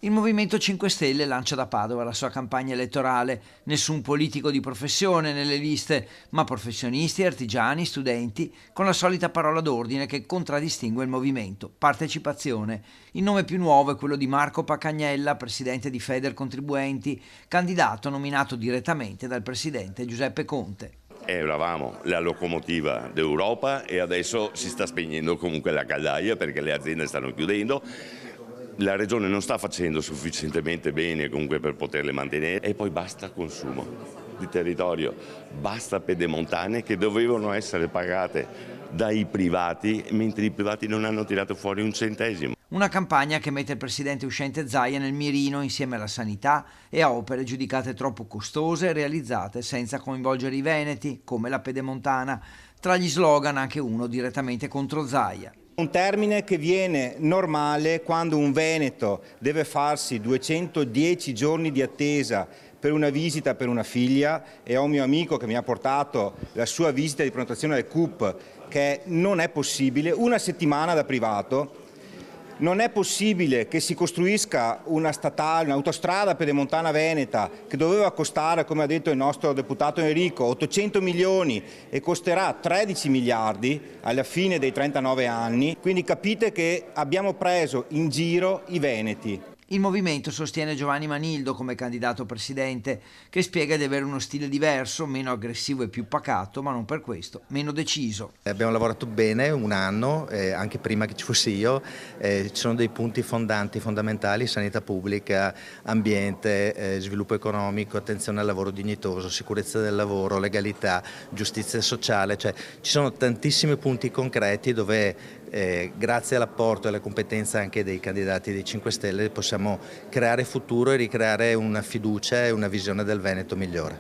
Il Movimento 5 Stelle lancia da Padova la sua campagna elettorale. Nessun politico di professione nelle liste, ma professionisti, artigiani, studenti, con la solita parola d'ordine che contraddistingue il movimento: partecipazione. Il nome più nuovo è quello di Marco Pacagnella, presidente di Federcontribuenti, candidato nominato direttamente dal presidente Giuseppe Conte. Eravamo la locomotiva d'Europa e adesso si sta spegnendo comunque la caldaia perché le aziende stanno chiudendo. La Regione non sta facendo sufficientemente bene comunque per poterle mantenere e poi basta consumo di territorio, basta pedemontane che dovevano essere pagate dai privati mentre i privati non hanno tirato fuori un centesimo. Una campagna che mette il presidente uscente Zaia nel mirino insieme alla sanità e a opere giudicate troppo costose e realizzate senza coinvolgere i veneti, come la pedemontana. Tra gli slogan anche uno direttamente contro Zaia. Un termine che viene normale quando un veneto deve farsi 210 giorni di attesa per una visita per una figlia, e ho un mio amico che mi ha portato la sua visita di prenotazione al CUP, che non è possibile, una settimana da privato. Non è possibile che si costruisca una statale, un'autostrada pedemontana veneta che doveva costare, come ha detto il nostro deputato Enrico, 800 milioni e costerà 13 miliardi alla fine dei 39 anni. Quindi capite che abbiamo preso in giro i veneti. Il movimento sostiene Giovanni Manildo come candidato presidente, che spiega di avere uno stile diverso, meno aggressivo e più pacato, ma non per questo meno deciso. Abbiamo lavorato bene un anno, anche prima che ci fossi io. Ci sono dei punti fondamentali: sanità pubblica, ambiente, sviluppo economico, attenzione al lavoro dignitoso, sicurezza del lavoro, legalità, giustizia sociale. Cioè, ci sono tantissimi punti concreti dove grazie all'apporto e alle competenze anche dei candidati dei 5 Stelle possiamo creare futuro e ricreare una fiducia e una visione del Veneto migliore.